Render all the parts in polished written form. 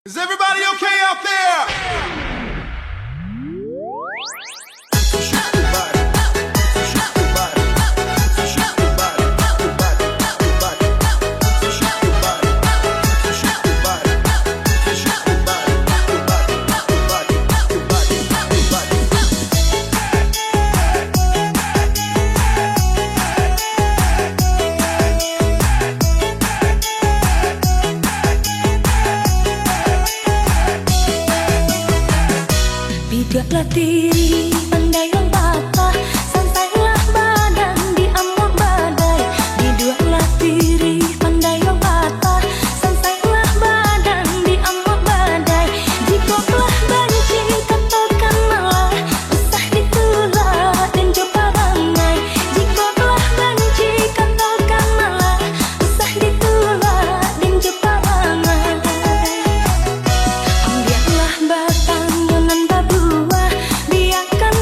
Is everybody okay out there? Bidaklah diri, pandailah patah, santailah badan di amuk badai. Bidaklah diri, pandailah patah, santailah badan di amuk badai. Jika telah benci, katakan malah, usah ditolak dan coba rangai. Jika telah benci, katakan malah, usah ditolak dan coba rangai. Ambillah batang yonan babu, biarkan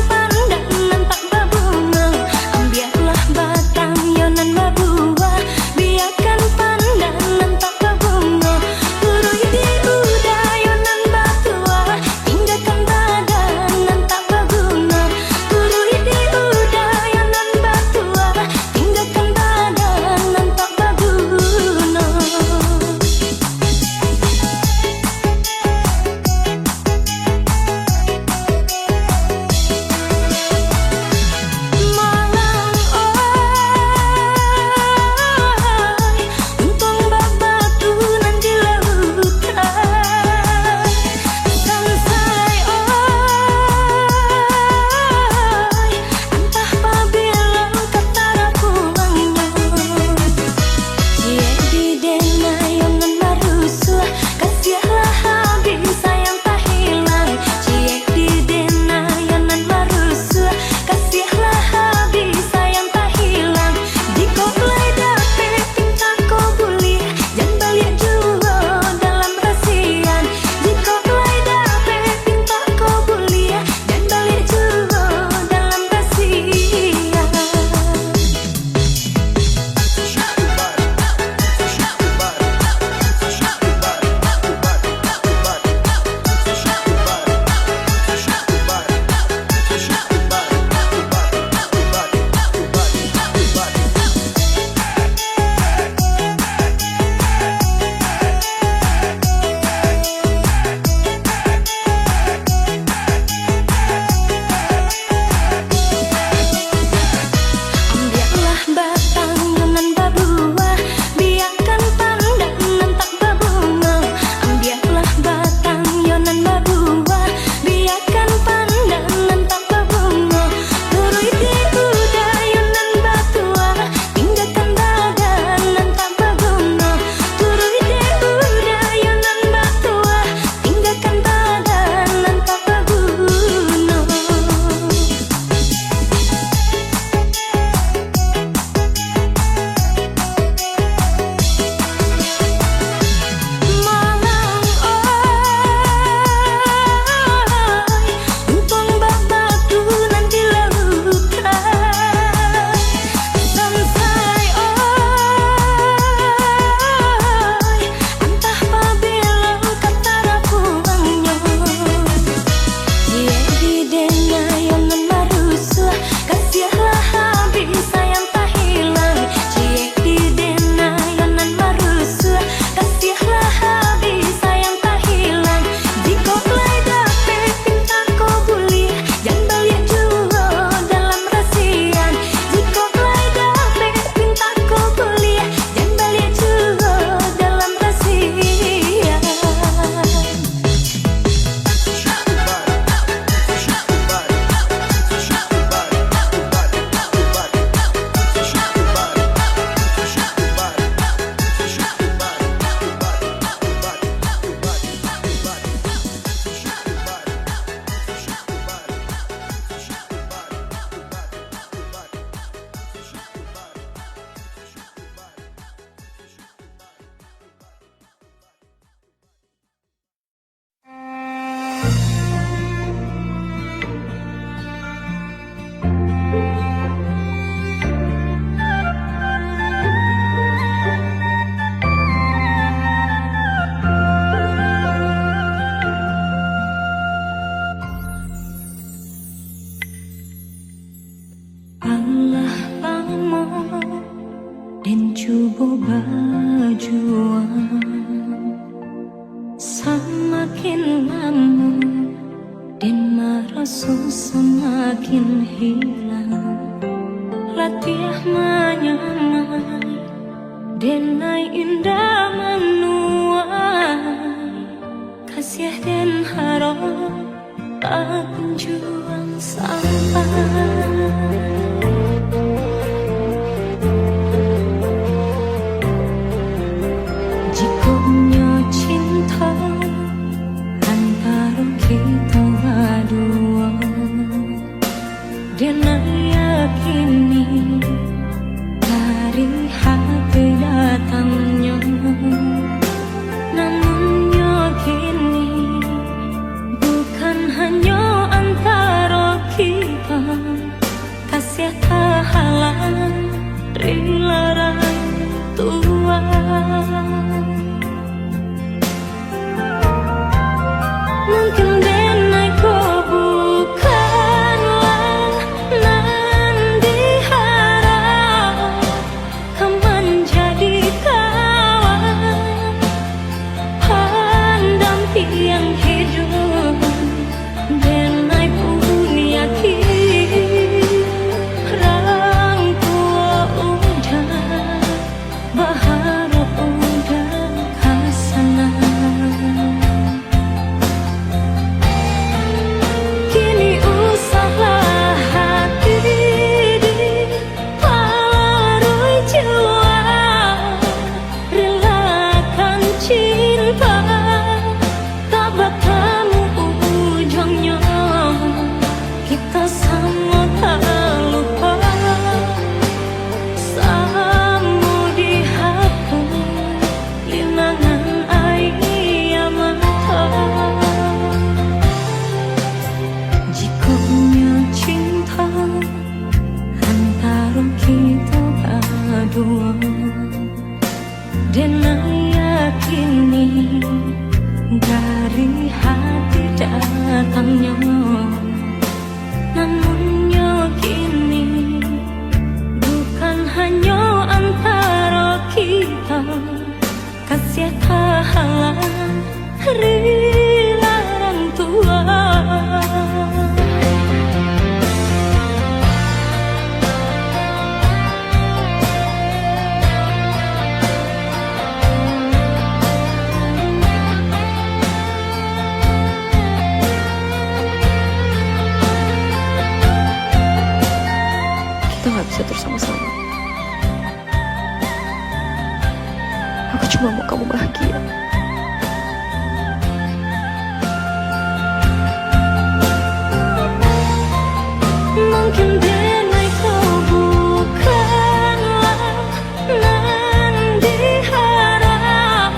nafsu semakin hilang, latih menyamai denai indah menuai, kasih dan harap akan juang sampai. Jikonya cinta antara kita berdua, dan yakini dari hati datangnya. Namun yakini bukan hanya antara kita, kasih tak halang dilarang Tuhan. Mungkin denai kau bukanlah nan diharap, kau menjadi kawan pendamping hidup. Denai pun yakin orang tua udah berharap udah kasana. Kini usahlah hati diparui jiwa, relakan cinta tak bertemu ujungnya. Kita sama tak lupa, sama dihapus linangan air mata. Jikonya cinta antara kita berdua, dan yakini dari hati datangnya. Namun yakini bukan hanya antara kita, kasih tak halang dilarang Tuhan. Kita gak bisa terus sama-sama. Aku cuma mau kamu bahagia. Mungkin denai kau bukanlah nan diharap,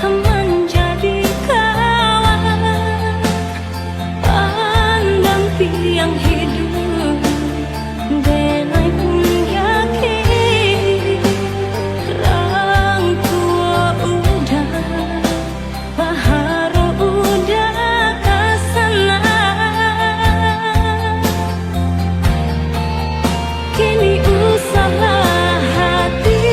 kau menjadi kawan pendamping hidup. Denai pun yakin orang tua udah berharap udah kasana. Kini usahlah hati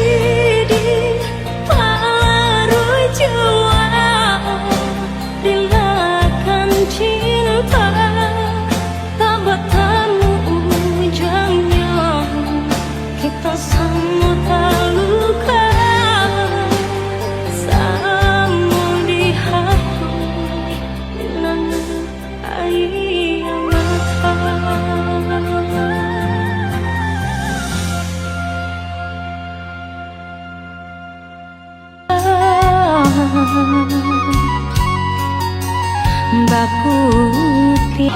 diparui jiwa, relakan cinta tak bertemu ujungnya. Kita sama tak luka, sama dihapus linangan air mata. Mbak Putih.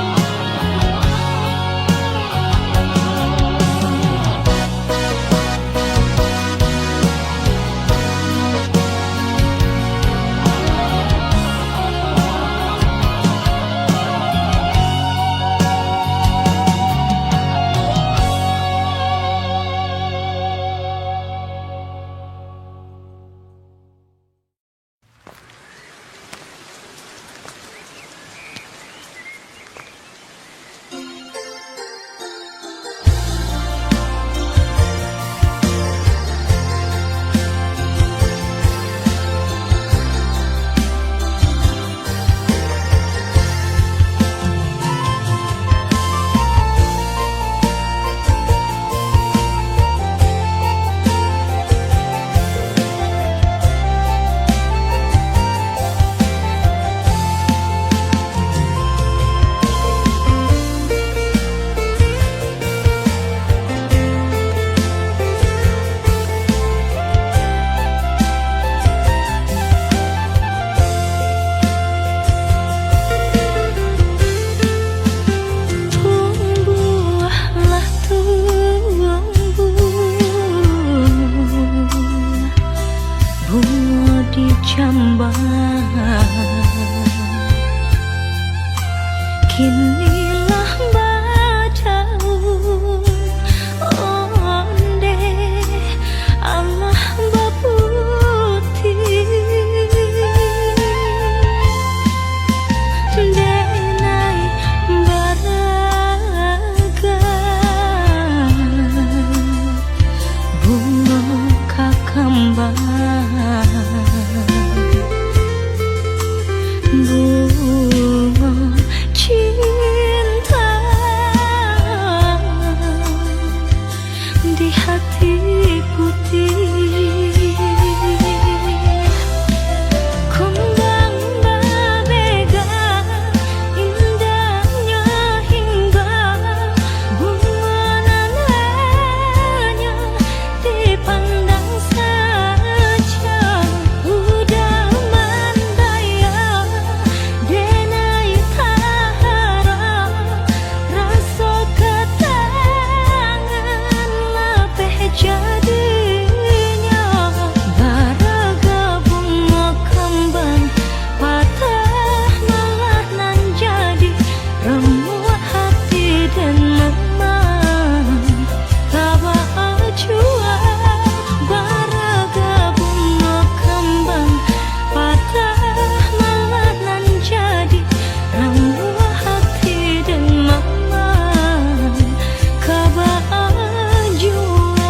Kinilah badaun onde Allah baputi denai baraga bunga kakambang bunga cinta di hati putih kembang berbega indahnya hingga bunga nananya dipandang saja udah mandaya denai tahara rasa ketangan lapeh jadinya baraga bunga kembang patah malah nan jadi remuk hati dan memang tabah jua baraga bunga kembang patah malah nan jadi remuk hati dan memang kabah jua.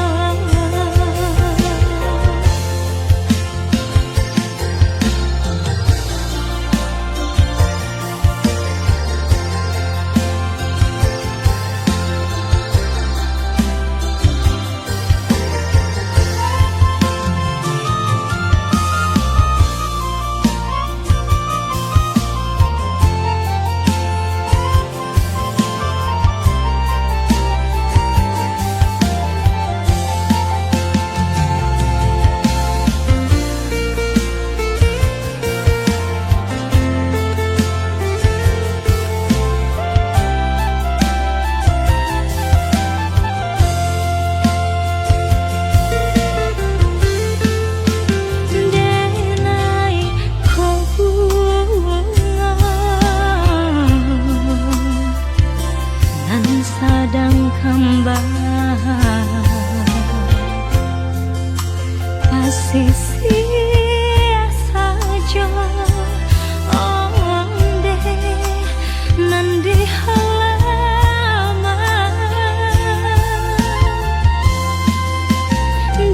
Denai kau bunga nan sadang kembang pasisi saja onde nan di halaman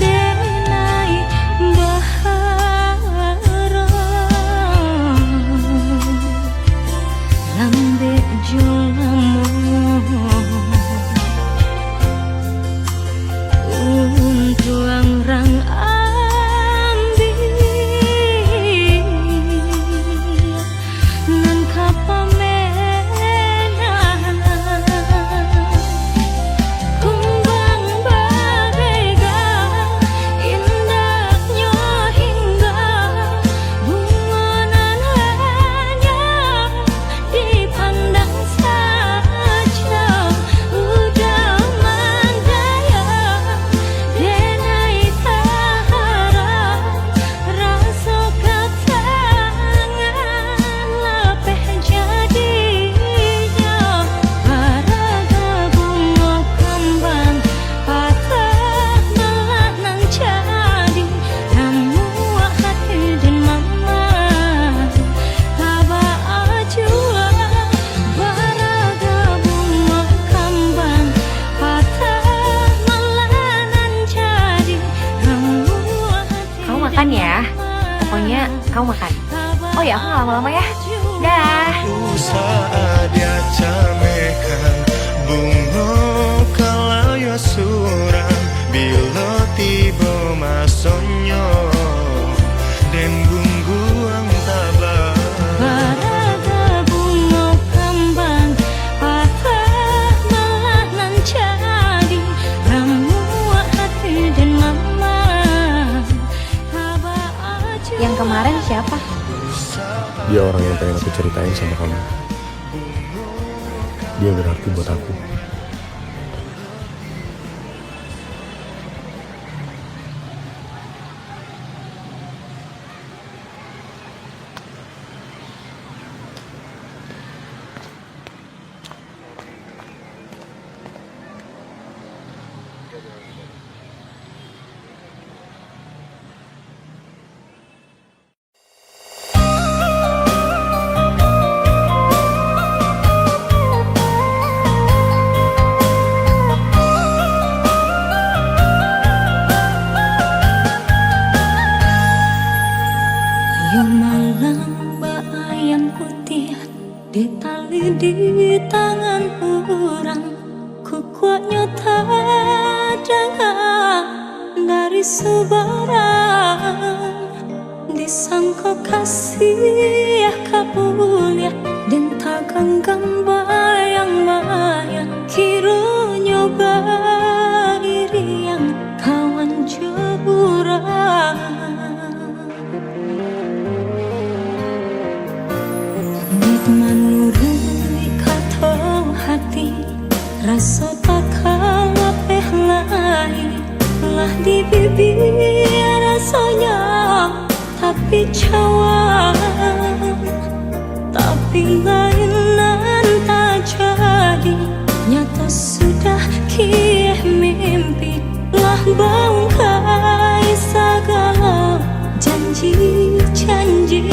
denai bahara lambe jolamu tuang rang ambil nan kapamena kumbang berbega indahnya hingga bunga nananya dipandang saja udah mandaya denai tahara rasa ketangan lapeh jadinya baraga bunga kembang patah malah nan jadi remuk hati dan mamang tabah jua baraga bunga kembang patah malah nan jadi remuk hati. Kamu makan ya. Pokoknya kamu makan. Oh ya, aku nggak lama-lama ya. Dah. Usaha dia camekan bunga kalaya suram bila tiba masonyo dan bungguang tabah Baraga bunga kembang patah malah nan jadi remuk hati dan mamang tabah Yang kemarin siapa? Dia orang yang pengen aku ceritain sama kamu. Dia berarti buat aku. malam bayang putih di tali di tangan orang, ku kuatnya tak dengar dari sebarang. Disangka kasih kabulia dan tak genggam bayang-bayang, kiranya iri yang kawan jeburang. Menurut kata hati, rasa tak kalah lain lah di bibir rasanya, tapi cawan, tapi lainan tak jadi. Nyata sudah kih mimpi lah bangkai segala janji-janji.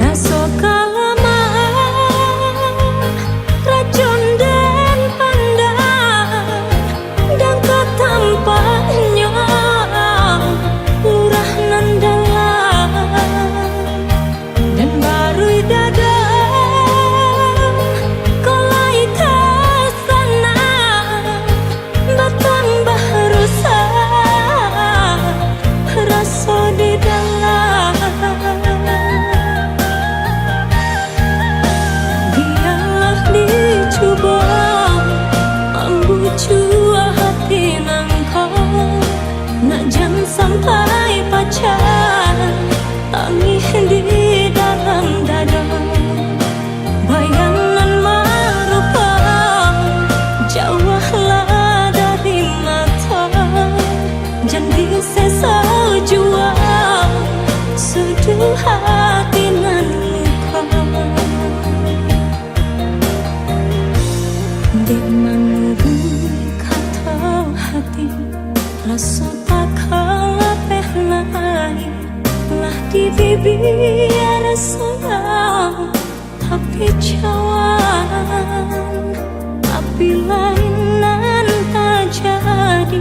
Rasa kelamaan, racun dan pandang, dan ketampaknya lurah nan dalam, dan baru dadang kolai ke sana, bertambah rusak rasa di dalam. Biarlah dicoba membujuk hati nangkau, nak jangan sampai pacaran tangis di dalam dada. Bayangan merupa jauhlah dari mata, jangan sesa jua seduh hati nan luka. Dek menurut kata hati, rasa tak kalah lain lah di bibir sayang, tapi cawan, tapi lainan tak jadi.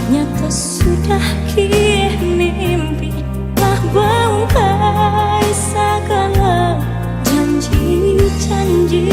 Nyata sudah kih mimpi lah bangkai segala janji-janji.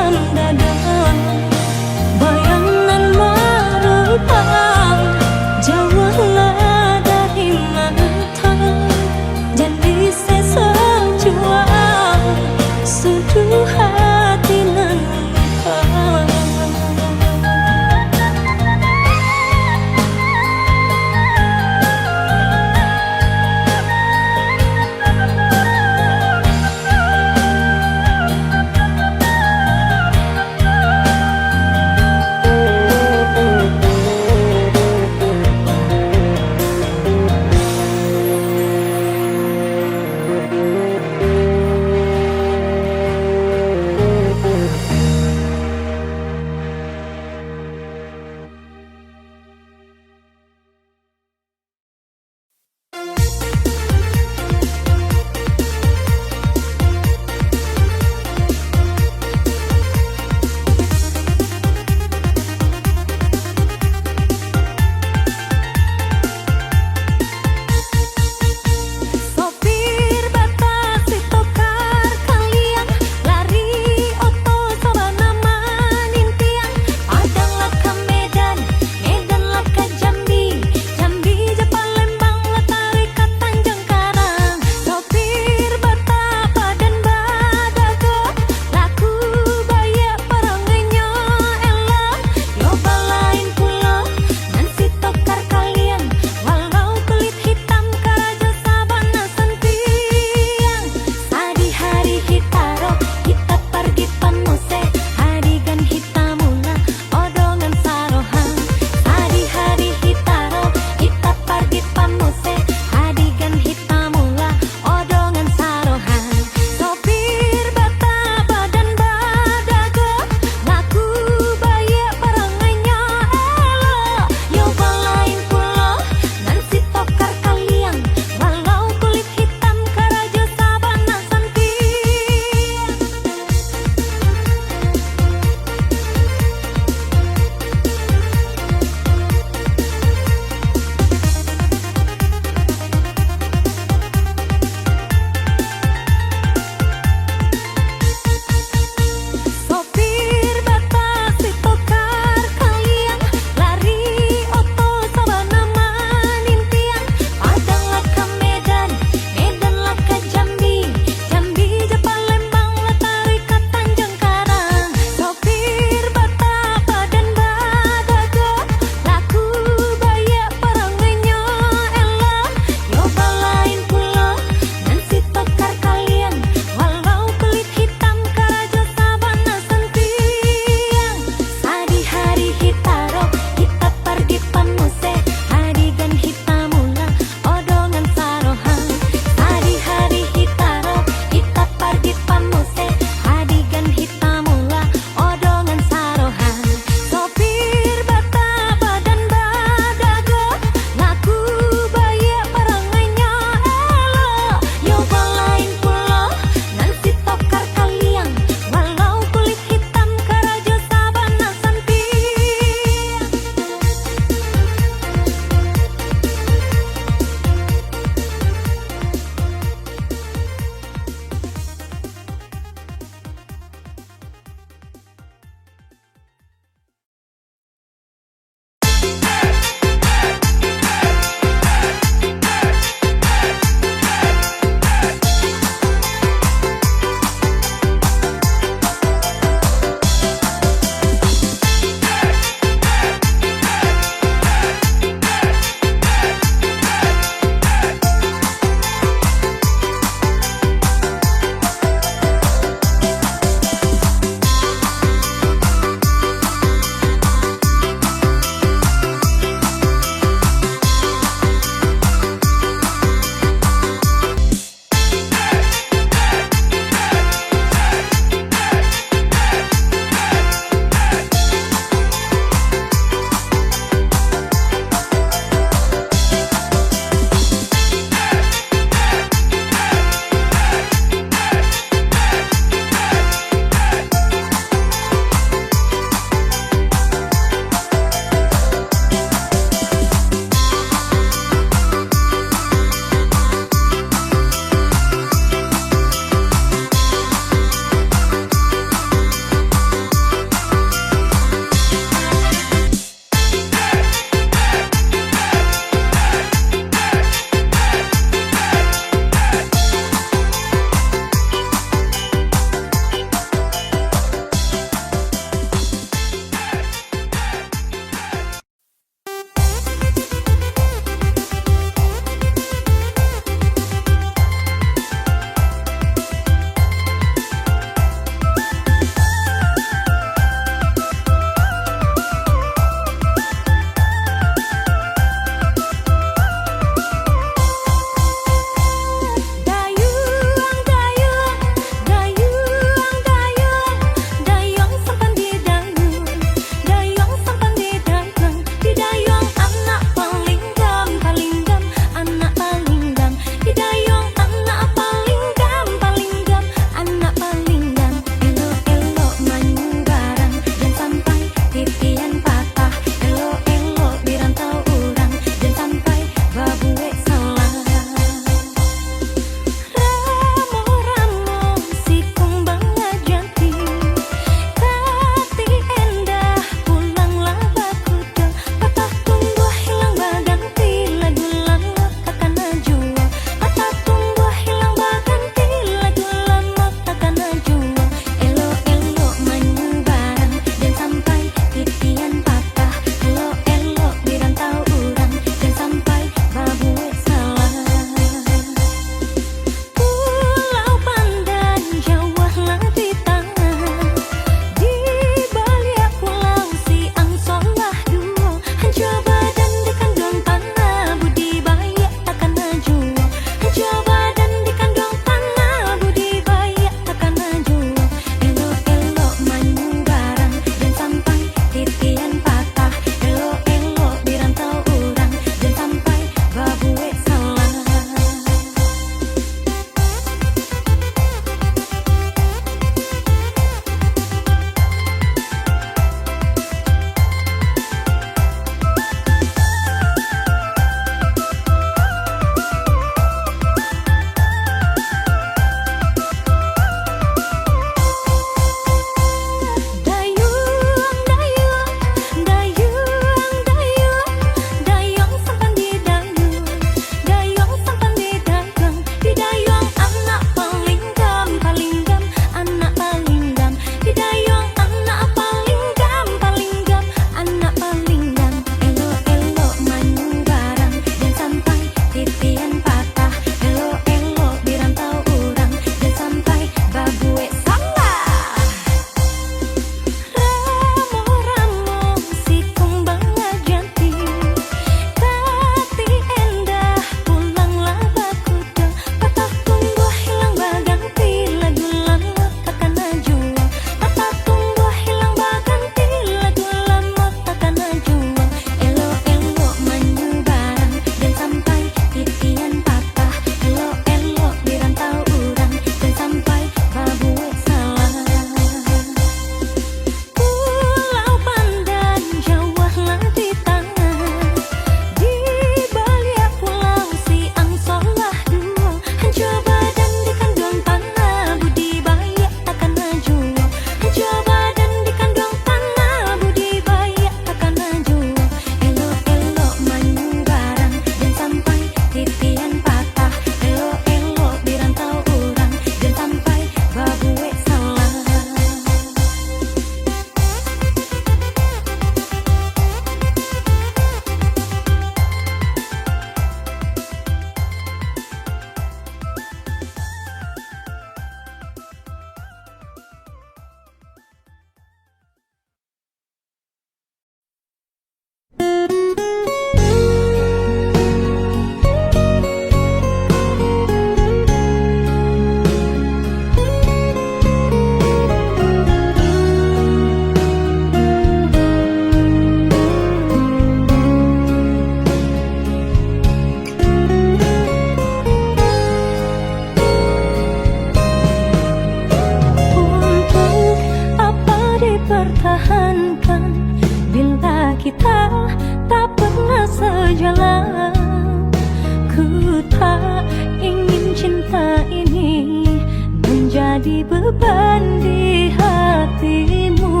menjadi beban di hatimu.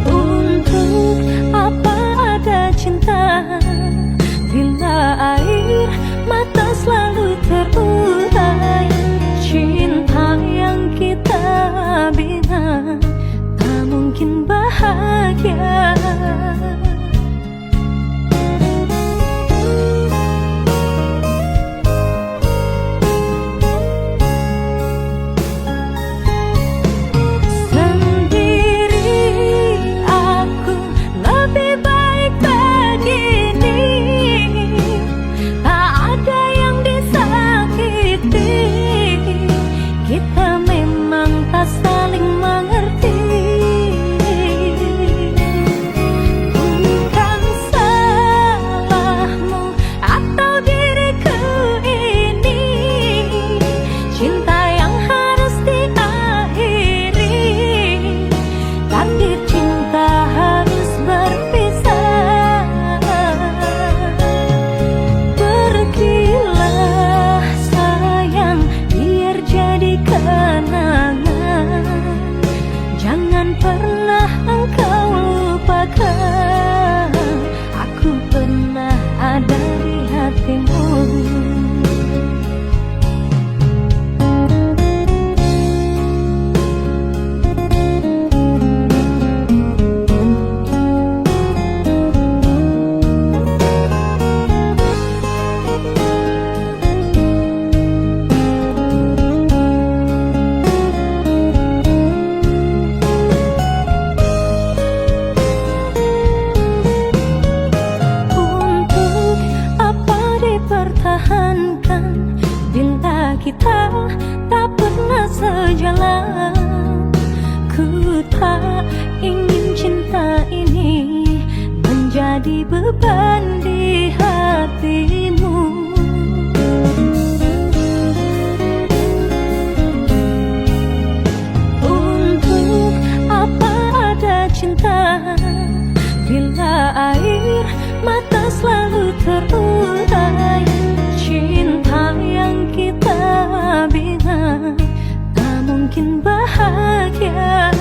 Untuk apa ada cinta bila air mata selalu terurai? Cinta yang kita bina tak mungkin bahagia. Kita tak pernah sejalan. Ku tak ingin cinta ini menjadi beban di hatimu. Untuk apa ada cinta bila air mata selalu terurai? Cinta yang kita bina tak mungkin bahagia.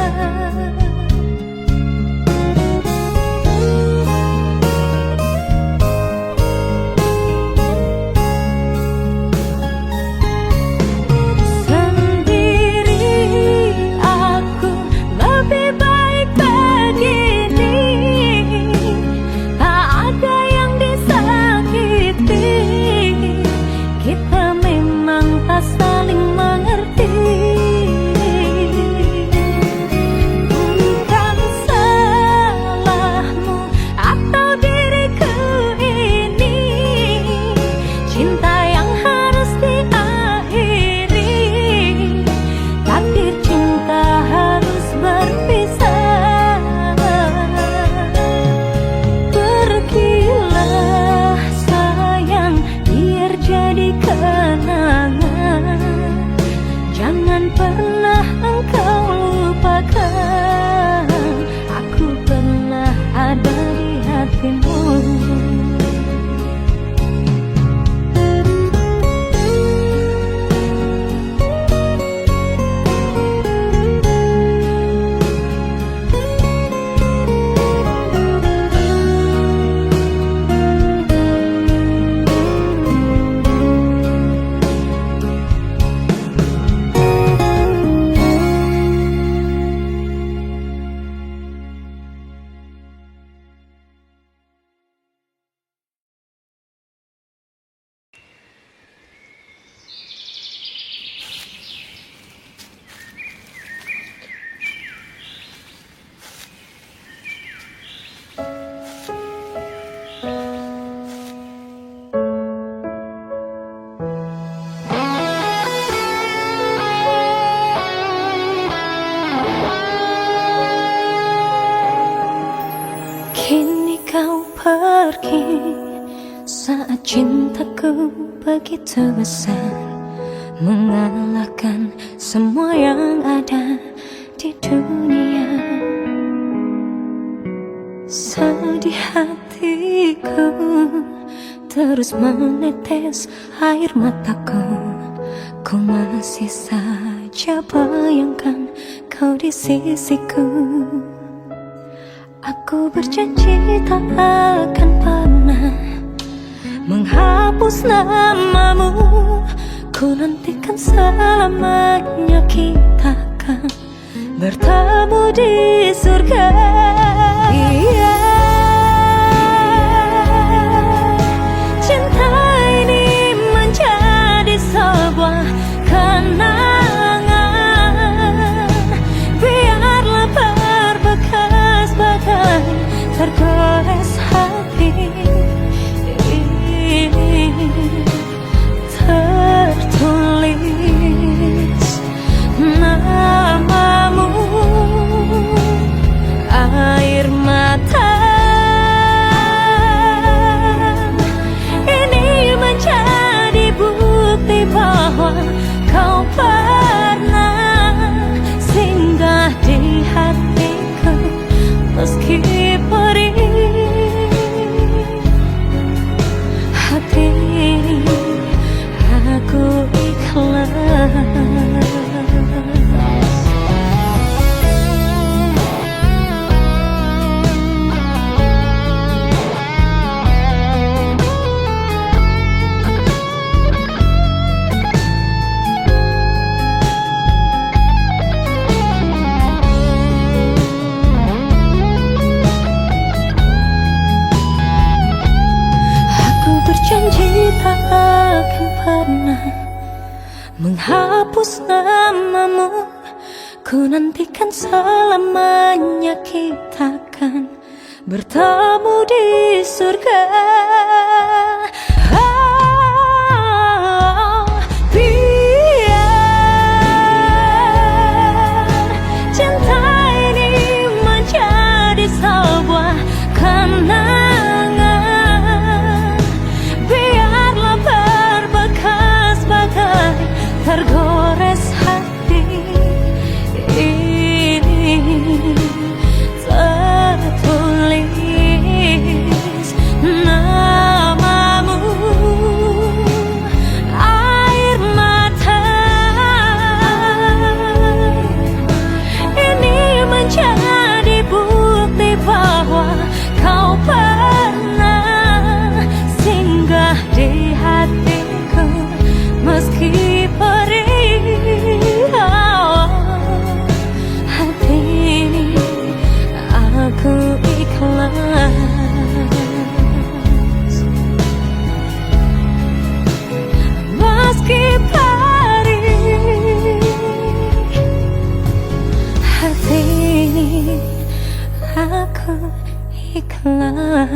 pergi saat cintaku begitu besar, mengalahkan semua yang ada di dunia. Sedih hatiku terus menetes air mataku. Ku masih saja bayangkan kau di sisiku. Aku berjanji tak akan pernah menghapus namamu. Ku nantikan selamanya kita akan bertemu di surga. Iya, cinta ini menjadi sebuah kenangan. Biarlah berbekas bagai tergores hati. Tertulis namamu, air mata ini menjadi bukti bahwa kau pernah singgah di hatiku meski perih. Hati ini aku ikhlas. Berjanji tak akan pernah menghapus namamu. Ku nantikan selamanya kita akan bertemu di surga. Biar cinta ini menjadi sebuah kenangan. Tergores hati ini tertulis namamu, air mata ini menjadi bukti bahwa kau pernah singgah di hatiku meski perih. Hati ini aku ikhlas meski perih. Hati ini aku ikhlas.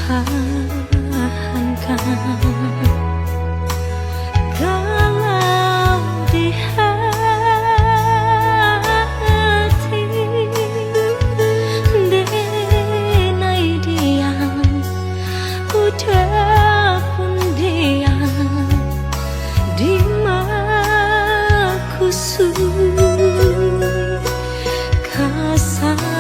pertahankan. Kalau di hati denai diam, udah pun diam, di makusud kasalasan.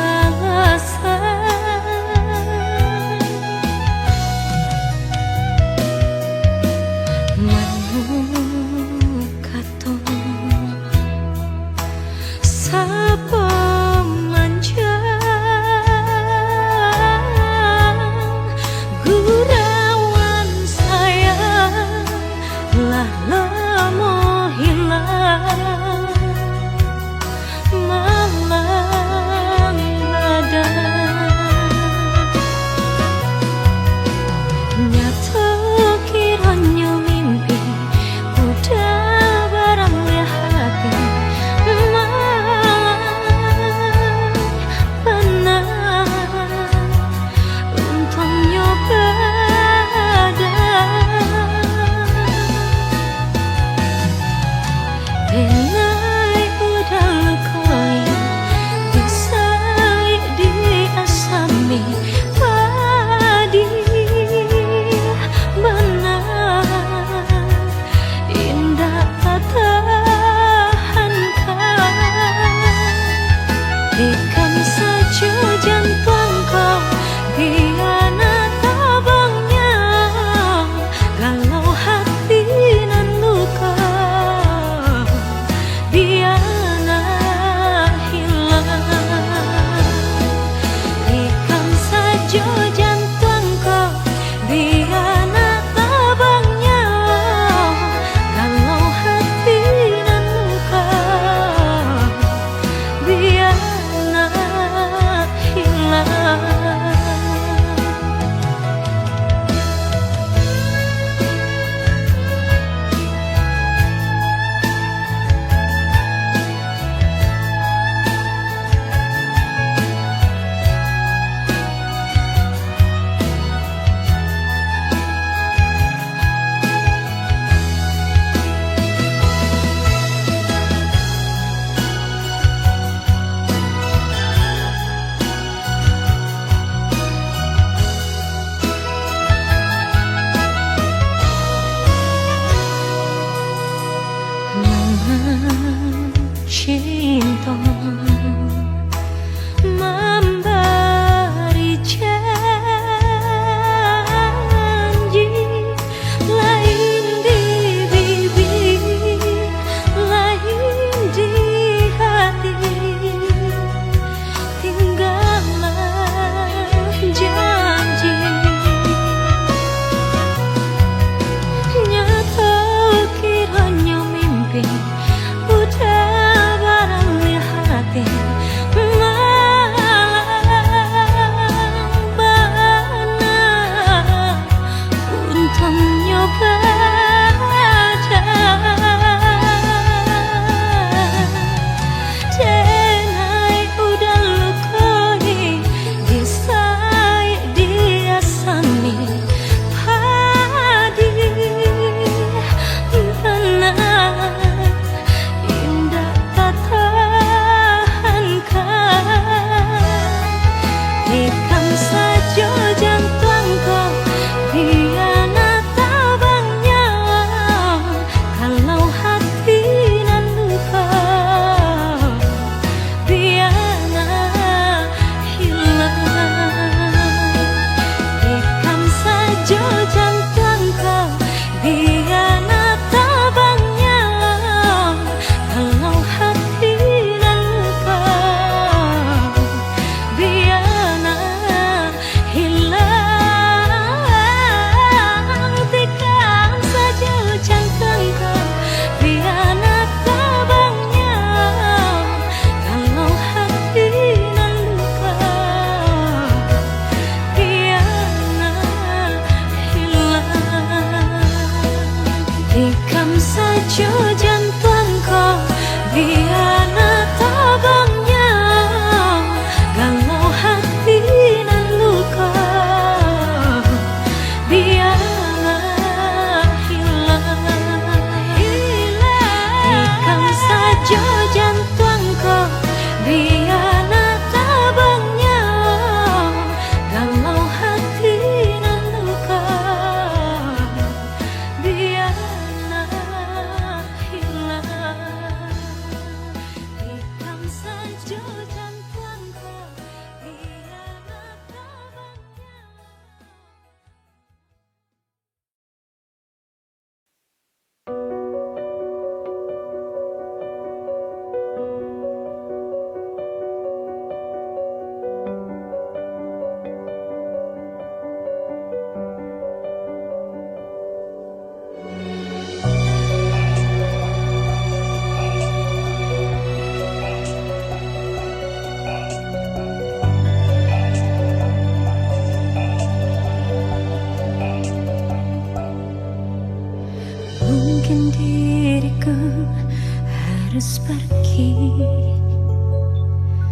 pergi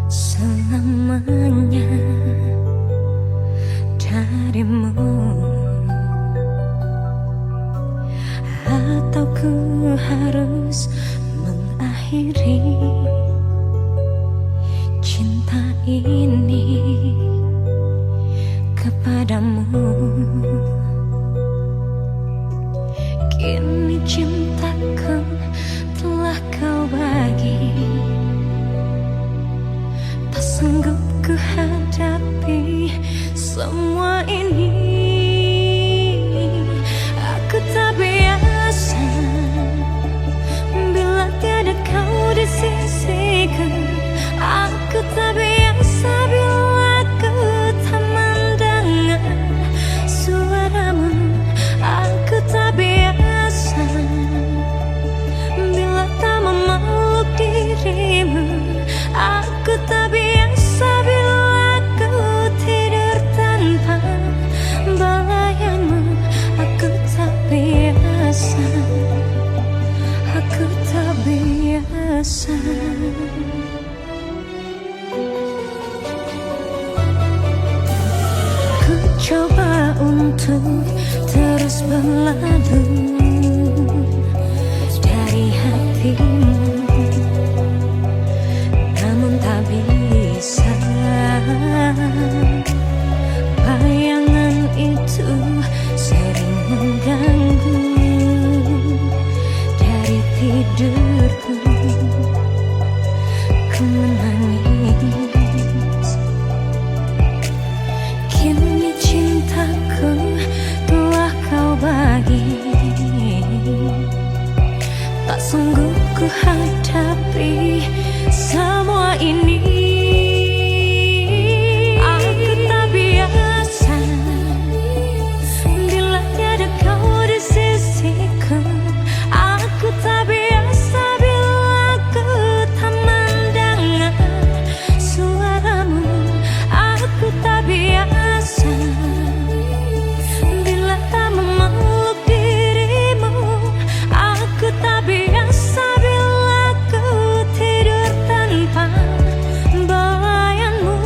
selamanya darimu, atau ku harus mengakhiri cinta ini kepadamu. Kini cintaku telah kau bagi, tak sanggup ku hadapi semua ini. Aku tak biasa bila tiada kau di sisiku. Aku tak biasa bila ku tak mendengar suaramu. Aku tak biasa bila tak memeluk dirimu. Aku tak biasa bila ku tidur tanpa belayanmu. Aku tak biasa, aku tak biasa. Ku coba untuk terus berlalu dari hatimu, namun tak bisa. Bayangan itu sering mengganggu dari tidurku. Ku menangis, kini cintaku telah kau bagi, tak sanggup ku hadapi semua ini. Aku tak biasa bila tiada kau di sisiku. Aku tak biasa bila ku tak mendengar suaramu. Aku tak biasa bila tak memeluk dirimu. Aku tak biasa bila ku tidur tanpa belayanmu.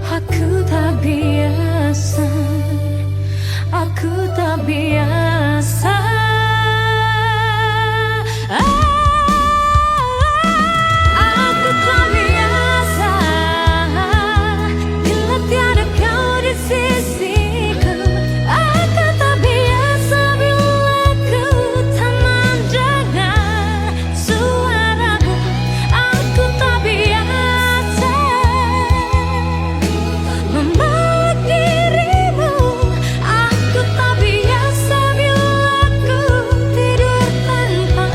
Aku tak biasa, aku tak biasa. Aku tak biasa bila tiada kau di sisiku. Aku tak biasa bila ku tak mendengar suaramu. Aku tak biasa memeluk dirimu. Aku tak biasa bila ku tidur tanpa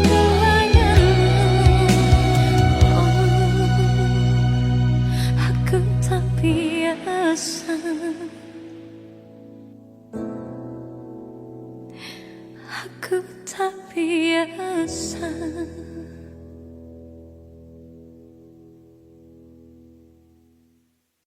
belayanmu. Aku tak biasa, aku tak biasa.